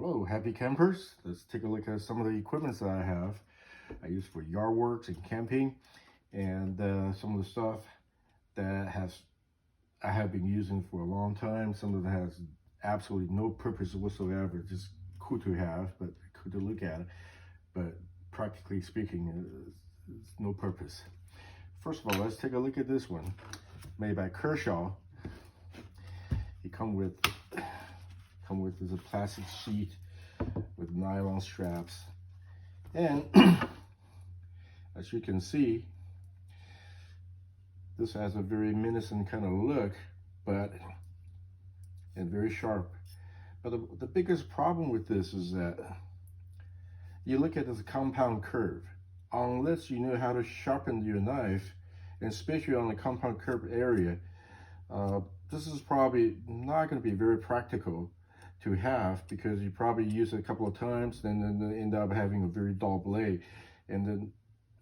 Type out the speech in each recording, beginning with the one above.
Hello, happy campers. Let's take a look at some of the equipment that I have. I use for yard works and camping, and some of the stuff that I have been using for a long time. Some of it has absolutely no purpose whatsoever, just cool to have, but cool to look at. But practically speaking, it's no purpose. First of all, let's take a look at this one, made by Kershaw. It comes with is a plastic sheet with nylon straps, and as you can see, this has a very menacing kind of look, and very sharp. But the biggest problem with this is that you look at this compound curve. Unless you know how to sharpen your knife, and especially on the compound curve area, this is probably not going to be very practical to have, because you probably use it a couple of times and then end up having a very dull blade. And then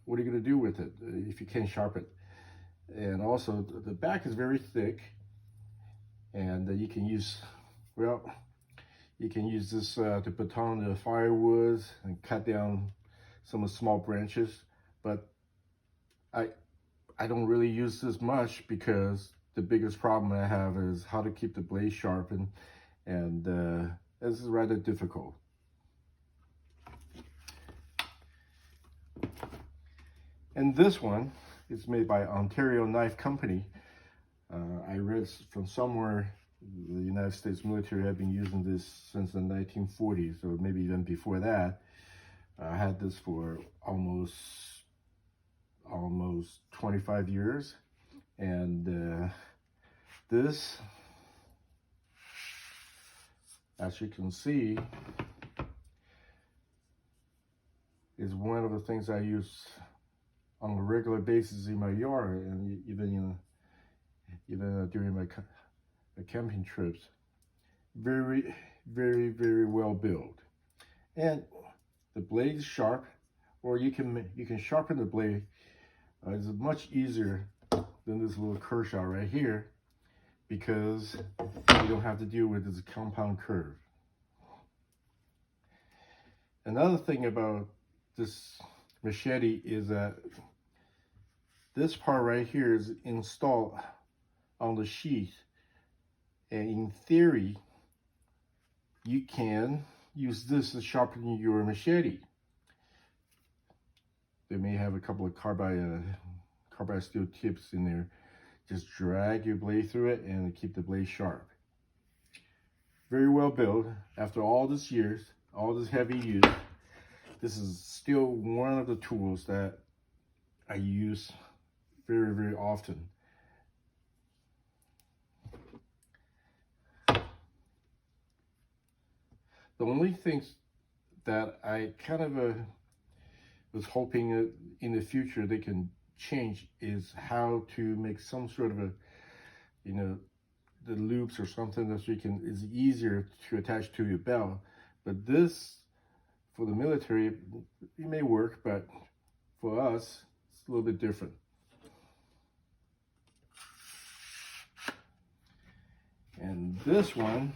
what are you going to do with it if you can't sharpen it? And also the back is very thick, and you can use, well, you can use this to put on the firewood and cut down some of the small branches. But I don't really use this much, because the biggest problem I have is how to keep the blade sharpened, and this is rather difficult. And this one is made by Ontario Knife Company. I read from somewhere the United States military had been using this since the 1940s, or maybe even before that. I had this for almost 25 years, and this, as you can see, is one of the things I use on a regular basis in my yard, and even during my camping trips. Very, very, very well built, and the blade is sharp, or you can sharpen the blade. It's much easier than this little Kershaw right here, because you don't have to deal with this compound curve. Another thing about this machete is that this part right here is installed on the sheath, and in theory you can use this to sharpen your machete. They may have a couple of carbide steel tips in there. Just drag your blade through it and keep the blade sharp. Very well built. After all these years, all this heavy use, this is still one of the tools that I use very, very often. The only things that I kind of was hoping that in the future they can change is how to make some sort of the loops or something that is easier to attach to your belt. But this, for the military, it may work, but for us, it's a little bit different. And this one,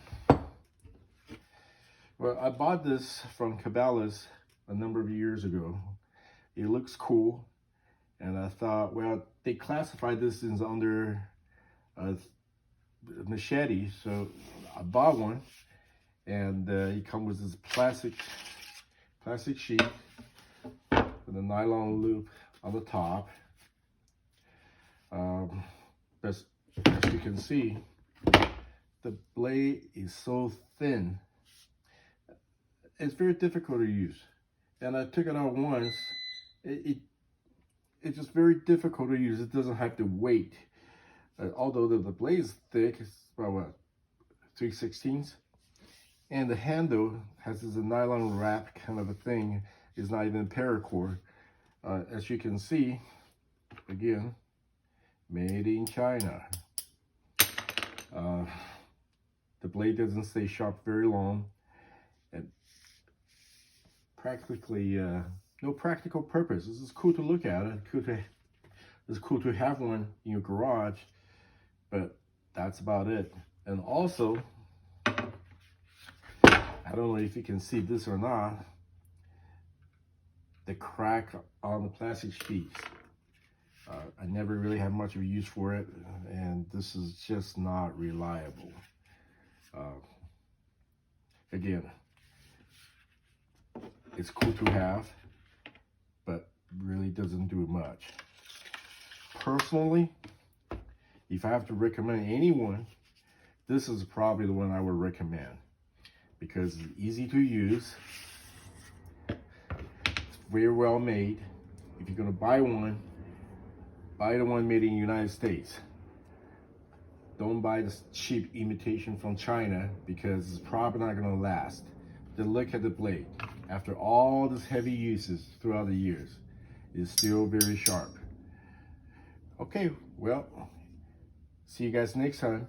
well, I bought this from Cabela's a number of years ago. It looks cool, and I thought, well, they classified this as under machete, so I bought one, and it comes with this plastic sheet with a nylon loop on the top. As you can see, the blade is so thin, it's very difficult to use. And I took it out once. It's just very difficult to use. It doesn't have the weight. Although the blade is thick, it's about what, 3/16, and the handle has this nylon wrap kind of a thing. It's not even paracord. As you can see, again, made in China. The blade doesn't stay sharp very long, and practically no practical purpose. This is cool to look at. It's cool to have one in your garage, but that's about it. And also, I don't know if you can see this or not, the crack on the plastic sheets. I never really had much of a use for it, and this is just not reliable. Again, it's cool to have, but really doesn't do much. Personally, if I have to recommend anyone, this is probably the one I would recommend because it's easy to use, it's very well made. If you're gonna buy one, buy the one made in the United States. Don't buy this cheap imitation from China because it's probably not gonna last. Then look at the blade. After all this heavy uses throughout the years, it's still very sharp. Okay, well, see you guys next time.